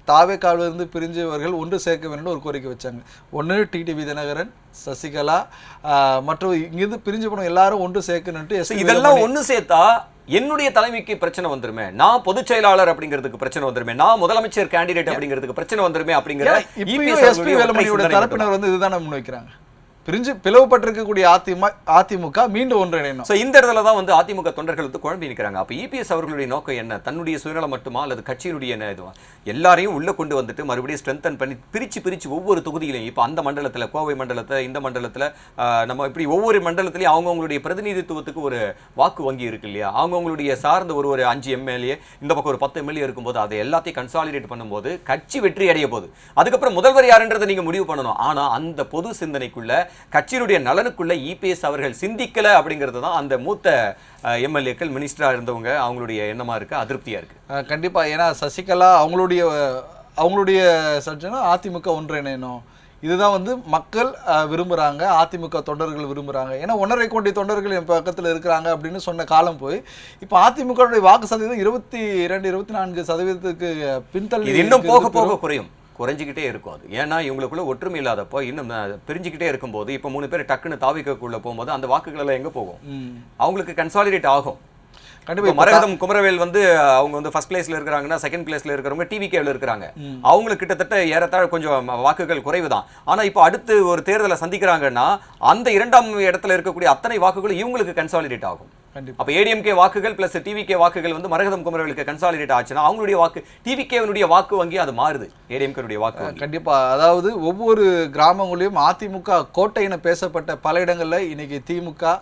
தாவேக்காவிலிருந்து பிரிஞ்சவர்கள் ஒன்று சேர்க்க வேண்டும் ஒரு கோரிக்கை வச்சாங்க. ஒன்று டிடிவி தினகரன், சசிகலா மற்றும் இங்கிருந்து பிரிஞ்சு போன எல்லாரும் ஒன்று சேர்க்கணும்ட்டு. இதெல்லாம் ஒன்று சேர்த்தா என்னுடைய தலைமைக்கு பிரச்சனை வந்துருமே, நான் பொதுச் செயலாளர் அப்படிங்கிறதுக்கு பிரச்சனை வந்துருமே, நான் முதலமைச்சர் கேண்டிடேட் அப்படிங்கிறதுக்கு பிரச்சனை வந்துருமே அப்படிங்கிற எஸ்பி வேலுமணியோட தரப்பினர் வந்து இதுதான் முன்வைக்கிறாங்க. பிரிஞ்சு பிளவுபட்டிருக்கக்கூடிய அதிமுக மீண்டும் ஒன்றிணையணும். ஸோ இந்த இடத்துல தான் வந்து அதிமுக தொண்டர்கள் வந்து குழம்பி நிற்கிறாங்க. அப்போ இபிஎஸ் அவர்களுடைய நோக்கம் என்ன? தன்னுடைய சுயநலம் மட்டுமா அல்லது கட்சியினுடைய என்ன இதுவா? எல்லாரையும் உள்ள கொண்டு வந்துட்டு மறுபடியும் ஸ்ட்ரென்தன் பண்ணி பிரிச்சு ஒவ்வொரு தொகுதியிலையும், இப்போ அந்த மண்டலத்தில் கோவை மண்டலத்தில், இந்த மண்டலத்தில் நம்ம இப்படி ஒவ்வொரு மண்டலத்திலையும் அவங்கவுங்களுடைய பிரதிநிதித்துவத்துக்கு ஒரு வாக்கு வங்கி இருக்கு இல்லையா? அவங்கவுங்களுடைய சார்ந்த ஒரு 5 எம்எல்ஏ, இந்த பக்கம் ஒரு 10 எம்எல்ஏ இருக்கும்போது அதை எல்லாத்தையும் கன்சாலிடேட் பண்ணும்போது கட்சி வெற்றி அடைய போகுது. அதுக்கப்புறம் முதல்வர் யாருன்றதை நீங்க முடிவு பண்ணணும். ஆனா அந்த பொது சிந்தனைக்குள்ள கட்சியினுடைய நலனுக்குள்ள இபிஎஸ் அவர்கள் சிந்திக்கல அப்படிங்கிறது தான் அந்த மூத்த எம்எல்ஏக்கள் மினிஸ்டரா இருந்தவங்க அவங்களுடைய எண்ணமா இருக்கு, அதிருப்தியா இருக்கு. கண்டிப்பா. ஏன்னா சசிகலா அவங்களுடைய சர்ச்சைனா அதிமுக ஒன்றிணையணும், இதுதான் வந்து மக்கள் விரும்புகிறாங்க, அதிமுக தொண்டர்கள் விரும்புகிறாங்க. ஏன்னா 1.5 கோடி தொண்டர்கள் என் பக்கத்தில் இருக்கிறாங்க அப்படின்னு சொன்ன காலம் போய் இப்போ அதிமுகவுடைய வாக்கு சதவீதம் 22-24% பின்தள்ளி இன்னும் போக போக குறைஞ்சிக்கிட்டே இருக்கும். அது ஏன்னா இவங்களுக்குள்ள ஒற்றுமை இல்லாதப்போ இன்னும் பிரிஞ்சுக்கிட்டே இருக்கும்போது இப்போ 3 பேர் டக்குன்னு தாவிக்குள்ள போகும்போது அந்த வாக்குகள் எல்லாம் எங்க போகும்? அவங்களுக்கு கன்சாலிடேட் ஆகும். கண்டிப்பா மரகதம் குமரவேல் வந்து அவங்க வந்து ஃபர்ஸ்ட் பிளேஸ்ல இருக்கிறாங்கன்னா செகண்ட் பிளேஸ்ல இருக்கிறவங்க டிவிகேல இருக்கிறாங்க. அவங்களுக்கு கிட்டத்தட்ட ஏறத்தாழ கொஞ்சம் வாக்குகள் குறைவுதான். ஆனா இப்போ அடுத்து ஒரு தேர்தலை சந்திக்கிறாங்கன்னா அந்த 2ஆம் இடத்துல இருக்கக்கூடிய அத்தனை வாக்குகளும் இவங்களுக்கு கன்சாலிடேட் ஆகும். அப்ப ஏடிஎம்கே வாக்குகள் பிளஸ் டிவிகே வாக்குகள் வந்து மரகதம் குமரவேலுக்கு கன்சாலிடேட் ஆச்சுன்னா அவங்களுடைய வாக்கு டிவிகேனுடைய வாக்கு வங்கி அது மாறுது, ஏடிஎம்கே வாக்கு. கண்டிப்பா. அதாவது ஒவ்வொரு கிராமங்களிலும் அதிமுக கோட்டை என பேசப்பட்ட பல இடங்கள்ல இன்னைக்கு திமுக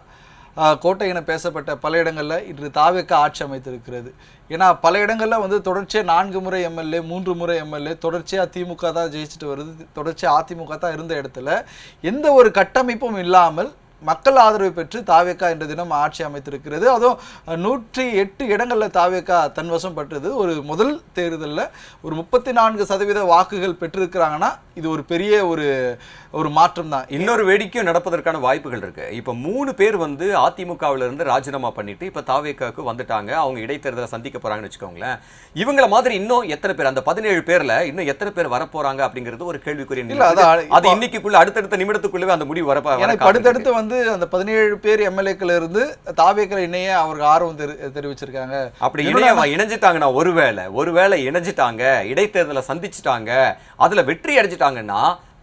கோட்டை என பேசப்பட்ட பல இடங்களில் இன்று தாவேக்கா ஆட்சி அமைத்திருக்கிறது. ஏன்னா பல இடங்களில் வந்து தொடர்ச்சியாக 4 முறை எம்எல்ஏ 3 முறை எம்எல்ஏ தொடர்ச்சியாக திமுக தான் ஜெயிச்சுட்டு வருது. தொடர்ச்சியாக அதிமுக தான் இருந்த இடத்துல எந்த ஒரு கட்டமைப்பும் இல்லாமல் மக்கள் ஆதரவை பெற்று தாவேக்கா என்ற தினம் ஆட்சி அமைத்திருக்கிறது. அதுவும் 108 இடங்களில் தாவேக்கா தன்வசம் பெற்றது. ஒரு முதல் தேர்தலில் ஒரு 34% வாக்குகள் பெற்றிருக்கிறாங்கன்னா இது ஒரு பெரிய ஒரு மாற்றம் தான். இன்னொரு வேடிக்கையும் நடப்பதற்கான வாய்ப்புகள் இருக்கு. இப்போ 3 பேர் வந்து அதிமுகவில இருந்து ராஜினாமா பண்ணிட்டு இப்ப தாவேக்காவுக்கு வந்துட்டாங்க. அவங்க இடைத்தேர்தலை சந்திக்க போறாங்கன்னு வச்சுக்கோங்களேன். இவங்கள மாதிரி இன்னும் எத்தனை பேர், அந்த 17 பேர்ல இன்னும் எத்தனை பேர் வரப்போறாங்க அப்படிங்கிறது ஒரு கேள்விக்குரிய. அது இன்னைக்குள்ள அடுத்தடுத்த நிமிடத்துக்குள்ளவே அந்த முடிவு அடுத்தடுத்து வந்து வந்து அந்த 17 பேர் எம்எல்ஏக்கள் இருந்து தாவேக்கல இணைய அவருக்கு ஆர்வம் தெரிவிச்சிருக்காங்க. அப்படி இணைஞ்சிட்டாங்கன்னா ஒருவேளை இணைஞ்சிட்டாங்க, இடைத்தேர்தலை சந்திச்சுட்டாங்க, அதுல வெற்றி அடைஞ்சிட்டாங்கன்னா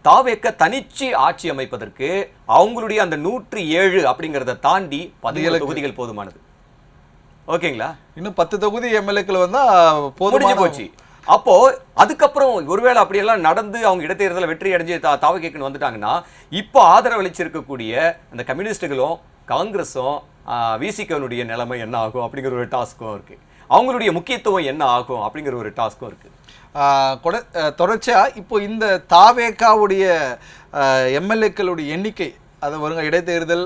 தாவேக்க தனிச்சு ஆட்சி அமைப்பதற்கு அவங்களுடைய அந்த 107 அப்படிங்கறத தாண்டி 17 தொகுதிகள் போதுமானது. ஓகேங்களா? இன்னும் 10 தொகுதி எம்எல்ஏக்கள் வந்தா போதுமான போச்சு. அப்போ அதுக்கப்புறம் ஒருவேளை அப்படியெல்லாம் நடந்து அவங்க இடைத்தேர்தலில் வெற்றி அடைஞ்சு தாவகேக்குன்னு வந்துட்டாங்கன்னா இப்போ ஆதரவளிச்சிருக்கக்கூடிய அந்த கம்யூனிஸ்டுகளும் காங்கிரஸும் விசிகனுடைய நிலைமை என்ன ஆகும் அப்படிங்கிற ஒரு டாஸ்க்கும் இருக்கு. அவங்களுடைய முக்கியத்துவம் என்ன ஆகும் அப்படிங்கிற ஒரு டாஸ்க்கும் இருக்கு. தொடர்ச்சியா இப்போ இந்த தாவேக்காவுடைய எம்எல்ஏக்களுடைய எண்ணிக்கை அதை வருங்க இடைத்தேர்தல்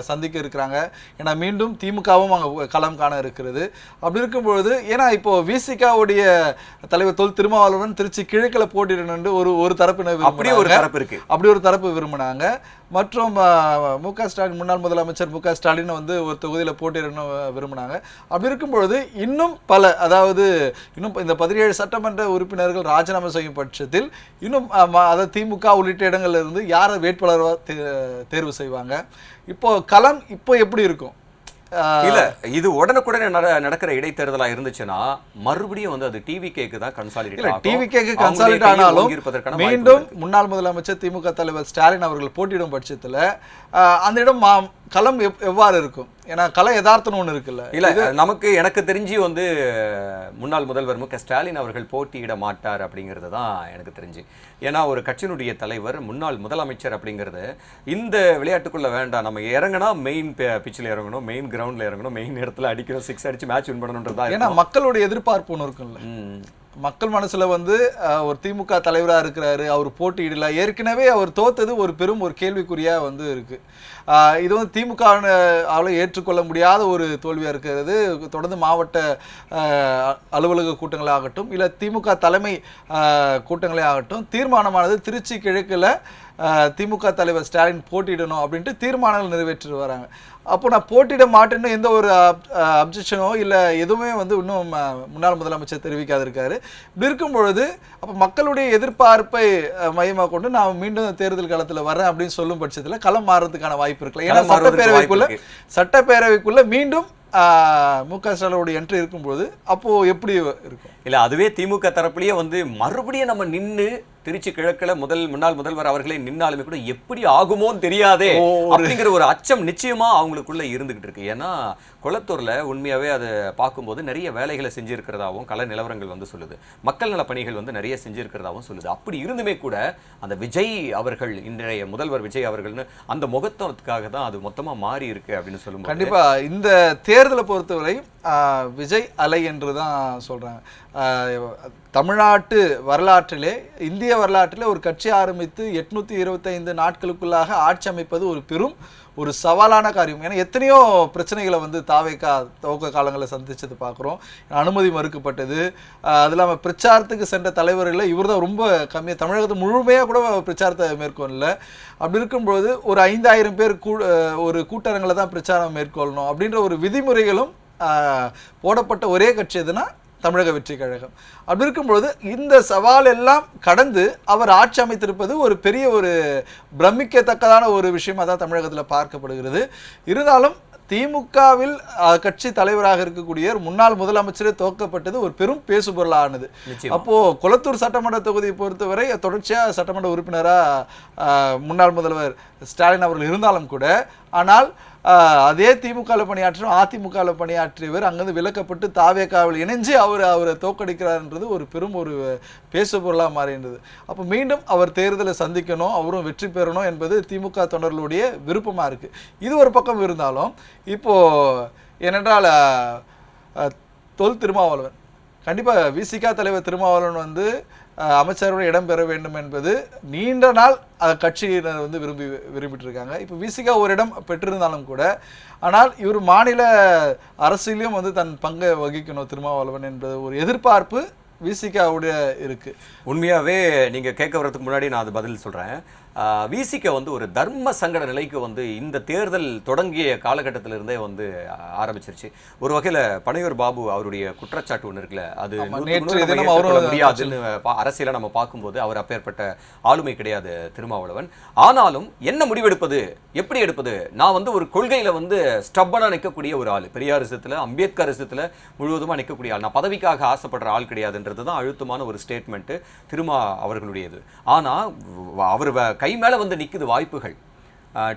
சந்திக்க இருக்கிறாங்க. ஏன்னா மீண்டும் திமுகவும் அங்கே களம் காண இருக்கிறது. அப்படி இருக்கும்பொழுது ஏன்னா இப்போ விசிகாவுடைய தலைவர் தொல் திருமாவளவன் திருச்சி கிழக்கில் போட்டியிடணும்னு ஒரு தரப்பினர் அப்படி ஒரு தரப்பு விரும்பினாங்க. மற்றும் முக ஸ்டாலின் முன்னாள் முதலமைச்சர் முக ஸ்டாலின் வந்து ஒரு தொகுதியில் போட்டியிடணும் விரும்பினாங்க. அப்படி இருக்கும்பொழுது இன்னும் பல அதாவது இன்னும் இந்த 17 சட்டமன்ற உறுப்பினர்கள் ராஜினாமா செய்யும் பட்சத்தில் இன்னும் அதாவது திமுக உள்ளிட்ட இடங்கள்ல இருந்து யாரை வேட்பாளராக தேர்வு செய்வாங்க. இப்போ களம் இப்போ எப்படி இருக்கும்? இல்ல இது உடனுக்குடனே நடக்கிற இடைத்தேர்தலா இருந்துச்சுன்னா மறுபடியும் வந்து அது டிவிகேக்கு தான் கன்சாலிடேட் ஆகும். டிவிகேக்கு கன்சாலிடேட் ஆனாலும் மீண்டும் முன்னாள் முதலமைச்சர் திமுக தலைவர் ஸ்டாலின் அவர்கள் போட்டியிடும் பட்சத்துல அந்த இடம் களம் எவ்வாறு இருக்கும்? ஏன்னா கள யதார்த்தம் ஒன்று இருக்குல்ல. இல்ல எனக்கு தெரிஞ்சு வந்து முன்னாள் முதல்வர் மு க ஸ்டாலின் அவர்கள் போட்டியிட மாட்டார் அப்படிங்கிறது தான் எனக்கு தெரிஞ்சு. ஏன்னா ஒரு கட்சியினுடைய தலைவர் முன்னாள் முதலமைச்சர் அப்படிங்கிறது இந்த விளையாட்டுக்குள்ள வேண்டாம். நம்ம இறங்கினா மெயின் பிச்சில் இறங்கணும், மெயின் கிரவுண்ட்ல இறங்கணும், மெயின் இடத்துல அடிக்கணும், 6 அடிச்சு மேட்ச் வின் பண்ணணும்ன்றதா. ஏன்னா மக்களுடைய எதிர்பார்ப்பு ஒன்று இருக்குல்ல. மக்கள் மனசுல வந்து ஒரு திமுக தலைவராக இருக்கிறாரு, அவர் போட்டியிடல, ஏற்கனவே அவர் தோத்தது ஒரு பெரும் ஒரு கேள்விக்குறியா வந்து இருக்கு. இது வந்து திமுக ஏற்றுக்கொள்ள முடியாத ஒரு தோல்வியா இருக்கிறது. தொடர்ந்து மாவட்ட அலுவலக கூட்டங்களாகட்டும் இல்லை திமுக தலைமை கூட்டங்களே ஆகட்டும் தீர்மானமானது திருச்சி கிழக்குல திமுக தலைவர் ஸ்டாலின் போட்டியிடணும் அப்படின்ட்டு தீர்மானங்கள் நிறைவேற்றி வராங்க. அப்போ நான் போட்டியிட மாட்டேன்னு எந்த ஒரு அப்ஜெக்ஷனோ இல்லை எதுவுமே வந்து இன்னும் முன்னாள் முதலமைச்சர் தெரிவிக்காது இருக்காரு. இப்படி இருக்கும் பொழுது அப்போ மக்களுடைய எதிர்பார்ப்பை மையமாக கொண்டு நான் மீண்டும் தேர்தல் காலத்தில் வரேன் அப்படின்னு சொல்லும் பட்சத்தில் களம் மாறுறதுக்கான வாய்ப்பு இருக்குல்ல. ஏன்னா சட்டப்பேரவைக்குள்ள மீண்டும் மு க ஸ்டாலினுடைய என்ட்ரி இருக்கும்போது அப்போ எப்படி இருக்கும்? இல்லை அதுவே திமுக தரப்புலேயே வந்து மறுபடியும் நம்ம நின்று திருச்சி கிழக்கில் முன்னாள் முதல்வர் அவர்களே நின்னாலுமே கூட எப்படி ஆகுமோன்னு தெரியாதே அப்படிங்கிற ஒரு அச்சம் நிச்சயமா அவங்களுக்குள்ள இருந்துகிட்டு இருக்கு. ஏன்னா கொளத்தூர்ல உண்மையாவே அதை பார்க்கும்போது நிறைய வேலைகளை செஞ்சிருக்கிறதாவும் கள நிலவரங்கள் வந்து சொல்லுது, மக்கள் நல பணிகள் வந்து நிறைய செஞ்சிருக்கிறதாவும் சொல்லுது. அப்படி இருந்துமே கூட அந்த விஜய் அவர்கள் இன்றைய முதல்வர் விஜய் அவர்கள்னு அந்த முகத்துவத்துக்காக தான் அது மொத்தமா மாறி இருக்கு அப்படின்னு சொல்லும்போது கண்டிப்பா இந்த தேர்தலை பொறுத்தவரை விஜய் அலை என்று தான் சொல்றாங்க. தமிழ்நாட்டு வரலாற்றிலே இந்திய வரலாற்றிலே ஒரு கட்சி ஆரம்பித்து 825 நாட்களுக்குள்ளாக ஆட்சி அமைப்பது ஒரு பெரும் ஒரு சவாலான காரியம். ஏன்னா எத்தனையோ பிரச்சனைகளை வந்து தாவேக்கா துவக்க காலங்களில் சந்திச்சது பார்க்குறோம். அனுமதி மறுக்கப்பட்டது, அது இல்லாமல் பிரச்சாரத்துக்கு சென்ற தலைவர்கள் இவர் தான் ரொம்ப கம்மியாக தமிழகத்தை முழுமையாக கூட பிரச்சாரத்தை மேற்கொள்ளல. அப்படி இருக்கும்பொழுது ஒரு 5000 பேர் ஒரு கூட்டரங்களை தான் பிரச்சாரம் மேற்கொள்ளணும் அப்படின்ற ஒரு விதிமுறைகளும் போடப்பட்ட ஒரே கட்சி எதுனா தமிழக வெற்றி கழகம். அப்படி இருக்கும்பொழுது இந்த சவால் எல்லாம் கடந்து அவர் ஆட்சி அமைத்திருப்பது ஒரு பெரிய ஒரு பிரமிக்கத்தக்கதான ஒரு விஷயமா தான் தமிழகத்தில் பார்க்கப்படுகிறது. இருந்தாலும் திமுகவில் கட்சி தலைவராக இருக்கக்கூடிய முன்னாள் முதலமைச்சரே துவக்கப்பட்டது ஒரு பெரும் பேசுபொருளானது. அப்போ கொளத்தூர் சட்டமன்ற தொகுதியை பொறுத்தவரை தொடர்ச்சியா சட்டமன்ற உறுப்பினராக முன்னாள் முதல்வர் ஸ்டாலின் அவர்கள் இருந்தாலும் கூட ஆனால் அதே திமுகவில் பணியாற்றும் அதிமுகவில் பணியாற்றியவர் அங்கிருந்து விலக்கப்பட்டு தாவேக்காவில் இணைஞ்சு அவரை தோக்கடிக்கிறார்ன்றது ஒரு பெரும் ஒரு பேசு பொருளாக மாறின்றது. அப்போ மீண்டும் அவர் தேர்தலை சந்திக்கணும், அவரும் வெற்றி பெறணும் என்பது திமுக தொண்டர்களுடைய விருப்பமாக இருக்குது. இது ஒரு பக்கம் இருந்தாலும் இப்போ ஏனென்றால் தொல் திருமாவளவன் கண்டிப்பாக விசிகா தலைவர் திருமாவளவன் வந்து அமைச்சரோட இடம் பெற வேண்டும் என்பது நீண்ட நாள் கட்சியினர் வந்து விரும்பிட்டு இருக்காங்க. இப்போ விசிகா ஒரு இடம் பெற்றிருந்தாலும் கூட ஆனால் இவர் மாநில அரசியலையும் வந்து தன் பங்கை வகிக்கணும் திருமாவளவன் என்பது ஒரு எதிர்பார்ப்பு விசிகாவுடைய இருக்கு. உண்மையாவே நீங்க கேட்க வரதுக்கு முன்னாடி நான் அது பதில் சொல்றேன். விசிக வந்து ஒரு தர்ம சங்கட நிலைக்கு வந்து இந்த தேர்தல் தொடங்கிய காலகட்டத்திலிருந்தே வந்து ஆரம்பிச்சிருச்சு. ஒரு வகையில பனையூர் பாபு அவருடைய குற்றச்சாட்டு ஒன்று இருக்குல்ல, அது முடியாதுன்னு அரசியலை நம்ம பார்க்கும்போது அவர் அப்பேற்பட்ட ஆளுமை கிடையாது திருமாவளவன். ஆனாலும் என்ன முடிவெடுப்பது, எப்படி எடுப்பது, நான் வந்து ஒரு கொள்கையில வந்து ஸ்டப்பனா நிற்கக்கூடிய ஒரு ஆள், பெரியார் விஷயத்துல அம்பேத்கர் விஷயத்துல முழுவதுமா நிற்கக்கூடிய ஆள், நான் பதவிக்காக ஆசைப்படுற ஆள் கிடையாதுன்றது தான் அழுத்தமான ஒரு ஸ்டேட்மெண்ட் திருமா அவர்களுடையது. ஆனா அவர் கை மேல வந்து நிக்குது வாய்ப்புகள்.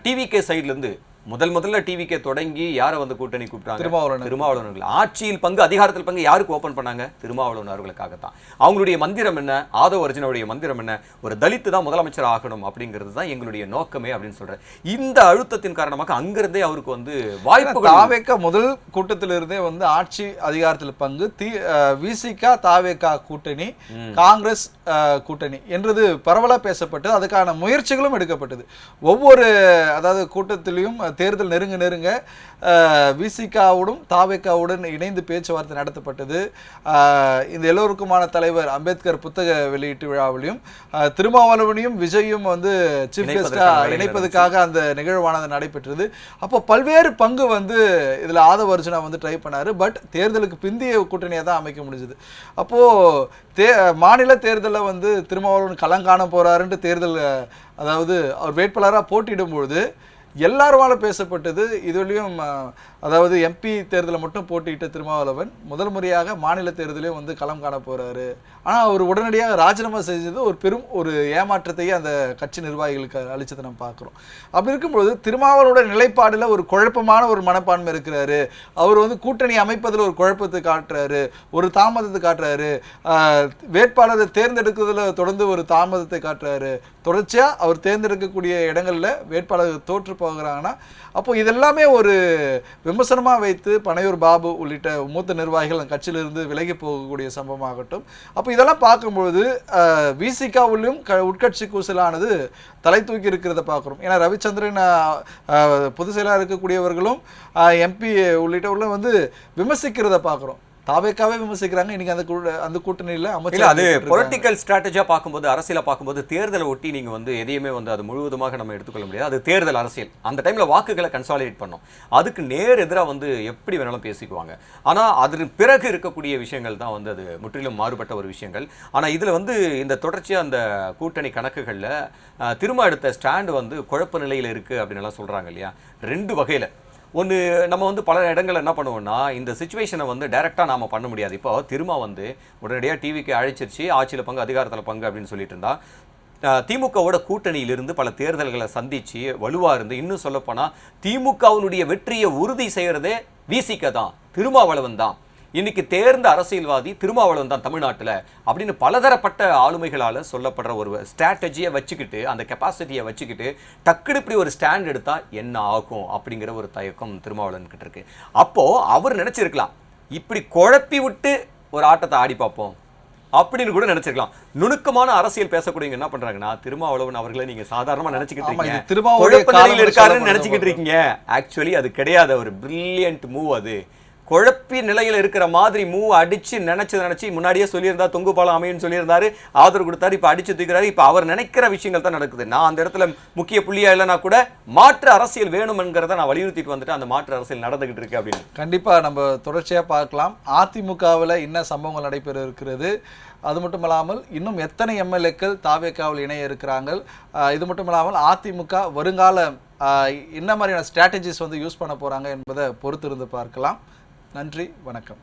டிவிகே சைட்ல இருந்து முதல்ல டிவிகே தொடங்கி யாரை வந்து கூட்டணி கூப்பிட்டாங்க? திருமாவளவன். ஆட்சியில் பங்கு, அதிகாரத்தில் பங்கு யாருக்கு ஓபன் பண்ணாங்க? திருமாவளவன் அவர்களுக்காகத்தான். அவங்களுடைய மந்திரம் என்ன? ஆதவ அர்ஜுனுடைய மந்திரம் என்ன? ஒரு தலித்து தான் முதலமைச்சர் ஆகணும் அப்படிங்கிறது தான் எங்களுடைய நோக்கமே அப்படின்னு சொல்றேன். இந்த அழுத்தத்தின் காரணமாக அங்கிருந்தே அவருக்கு வந்து வாய்ப்புகள். தாவேக்கா முதல் கூட்டத்திலிருந்தே வந்து ஆட்சி அதிகாரத்தில் பங்கு, விசிகா தாவேக்கா கூட்டணி, காங்கிரஸ் கூட்டணி என்றது பரவலா பேசப்பட்டது. அதுக்கான முயற்சிகளும் எடுக்கப்பட்டது. ஒவ்வொரு அதாவது கூட்டத்திலையும் தேர்தல் நெருங்க விசிகாவுடன் தாவேக்காவுடன் இணைந்து பேச்சுவார்த்தை நடத்தப்பட்டது. இந்த எல்லோருக்குமான தலைவர் அம்பேத்கர் புத்தக வெளியீட்டு விழாவிலையும் திருமாவளவனையும் விஜயும் வந்து சீஃப் கெஸ்டா இணைப்பதற்காக அந்த நிகழ்வானது நடைபெற்றது. அப்போ பல்வேறு பங்கு வந்து இதுல ஆதவ அர்ஜுனா வந்து ட்ரை பண்ணாரு. பட் தேர்தலுக்கு பிந்தைய கூட்டணியை தான் அமைக்க முடிஞ்சது. அப்போ மாநில தேர்தலில் வந்து திருமாவளவன் களங்காண போறாருன்ட்டு தேர்தல் அதாவது அவர் வேட்பாளராக போட்டியிடும் பொழுது எல்லாருமால பேசப்பட்டது. இதுவரையும் அதாவது எம்பி தேர்தலில் மட்டும் போட்டியிட்ட திருமாவளவன் முதல் முறையாக மாநில தேர்தலையும் வந்து களம் காண போறாரு. ஆனால் அவர் உடனடியாக ராஜினாமா செஞ்சது ஒரு பெரும் ஒரு ஏமாற்றத்தையே அந்த கட்சி நிர்வாகிகளுக்கு அளிச்சதை நம்ம பார்க்குறோம். அப்படி இருக்கும்பொழுது திருமாவளவோட நிலைப்பாடுல ஒரு குழப்பமான ஒரு மனப்பான்மை இருக்கிறாரு. அவர் வந்து கூட்டணி அமைப்பதில் ஒரு குழப்பத்தை காட்டுறாரு, ஒரு தாமதத்தை காட்டுறாரு, வேட்பாளரை தேர்ந்தெடுக்கிறதுல தொடர்ந்து ஒரு தாமதத்தை காட்டுறாரு. தொடர்ச்சியா அவர் தேர்ந்தெடுக்கக்கூடிய இடங்கள்ல வேட்பாளர்கள் தோற்று போகிறாங்கன்னா அப்போ இதெல்லாமே ஒரு விமர்சனமா வைத்து பனையூர் பாபு உள்ளிட்ட மூத்த நிர்வாகிகள் அந்த கட்சியிலிருந்து விலகி போகக்கூடிய சம்பவமாகட்டும். அப்போ இதெல்லாம் பார்க்கும்பொழுது விசிகாவிலும் உட்கட்சி கூசலானது தலை தூக்கி இருக்கிறத பார்க்குறோம். ஏன்னா ரவிச்சந்திரன் பொதுச் செயலாளர் இருக்கக்கூடியவர்களும் எம்பி உள்ளிட்டவர்களும் வந்து விமர்சிக்கிறத பார்க்குறோம். தாவேக்காவே விமர்சிக்கிறாங்க. இன்னைக்கு அந்த கூட்டணியில் அமைச்சர் அது பொலிட்டிக்கல் ஸ்ட்ராட்டஜியா பார்க்கும்போது, அரசியலை பார்க்கும்போது தேர்தலை ஒட்டி நீங்க வந்து எதையுமே வந்து அது முழுவதுமாக நம்ம எடுத்துக்கொள்ள முடியாது. அது தேர்தல் அரசியல். அந்த டைம்ல வாக்குகளை கன்சாலிடேட் பண்ணோம். அதுக்கு நேர் எதிராக வந்து எப்படி வேணாலும் பேசிக்குவாங்க. ஆனா அதற்கு பிறகு இருக்கக்கூடிய விஷயங்கள் தான் வந்து அது முற்றிலும் மாறுபட்ட ஒரு விஷயங்கள். ஆனா இதுல வந்து இந்த தொடர்ச்சியா அந்த கூட்டணி கணக்குகள்ல திரும்ப எடுத்த ஸ்டாண்ட் வந்து குழப்ப நிலையில இருக்கு அப்படின்னு எல்லாம் சொல்றாங்க இல்லையா? ரெண்டு வகையில. ஒன்று, நம்ம வந்து பல இடங்கள் என்ன பண்ணுவோம்னா இந்த சுச்சுவேஷனை வந்து டைரெக்டாக நாம் பண்ண முடியாது. இப்போ திரும்ப வந்து உடனடியாக டிவிக்கு அழைச்சிருச்சு, ஆட்சியில் பங்கு அதிகாரத்தில் பங்கு அப்படின்னு சொல்லிட்டு இருந்தா திமுகவோட கூட்டணியிலிருந்து பல தேர்தல்களை சந்திச்சு வலுவாக இருந்து, இன்னும் சொல்லப்போனால் திமுகவினுடைய வெற்றியை உறுதி செய்கிறதே விசிக தான், திருமாவளவன் தான். இன்னைக்கு தேர்ந்த அரசியல்வாதி திருமாவளவன் தான் தமிழ்நாட்டில் அப்படின்னு பலதரப்பட்ட ஆளுமைகளால் சொல்லப்படுற ஒரு ஸ்ட்ராட்டஜியை வச்சுக்கிட்டு, அந்த கெப்பாசிட்டியை வச்சுக்கிட்டு டக்குனு இப்படி ஒரு ஸ்டாண்ட் எடுத்தா என்ன ஆகும் அப்படிங்கிற ஒரு தயக்கம் திருமாவளவன் கிட்ட இருக்கு. அப்போ அவர் நினைச்சிருக்கலாம் இப்படி குழப்பி விட்டு ஒரு ஆட்டத்தை ஆடி பார்ப்போம் அப்படின்னு கூட நினைச்சிருக்கலாம். நுணுக்கமான அரசியல் பேசக்கூடியவங்க என்ன பண்றாங்கன்னா, திருமாவளவன் அவர்களை நீங்க சாதாரணமா நினைச்சுக்கிட்டு இருக்கீங்க, குழப்ப நிலையில் இருக்காருன்னு நினைச்சுக்கிட்டு இருக்கீங்க. ஆக்சுவலி அது கிடையாது. ஒரு பிரில்லியன்ட் மூவ். அது குழப்பி நிலையில் இருக்கிற மாதிரி மூவ் அடிச்சு நினைச்சு முன்னாடியே சொல்லியிருந்தா தொங்கு பாலம் அமைன்னு சொல்லியிருந்தாரு, ஆதரவு கொடுத்தாரு, இப்போ அடிச்சு தூக்கிறாரு. இப்போ அவர் நினைக்கிற விஷயங்கள் தான் நடக்குது. நான் அந்த இடத்துல முக்கிய புள்ளியா இல்லைனா கூட மாற்று அரசியல் வேணும்ங்கிறத நான் வலியுறுத்திட்டு வந்துட்டு அந்த மாற்று அரசியல் நடந்துகிட்டு இருக்கு அப்படின்னு கண்டிப்பா நம்ம தொடர்ச்சியா பார்க்கலாம். அதிமுகவில் என்ன சம்பவங்கள் நடைபெற இருக்கிறது, அது மட்டும் இல்லாமல் இன்னும் எத்தனை எம்எல்ஏக்கள் தாவேக்காவில் இணைய இருக்கிறாங்க, இது மட்டும் இல்லாமல் அதிமுக வருங்கால என்ன மாதிரியான ஸ்ட்ராட்டஜிஸ் வந்து யூஸ் பண்ண போறாங்க என்பதை பொறுத்திருந்து பார்க்கலாம். நன்றி, வணக்கம்.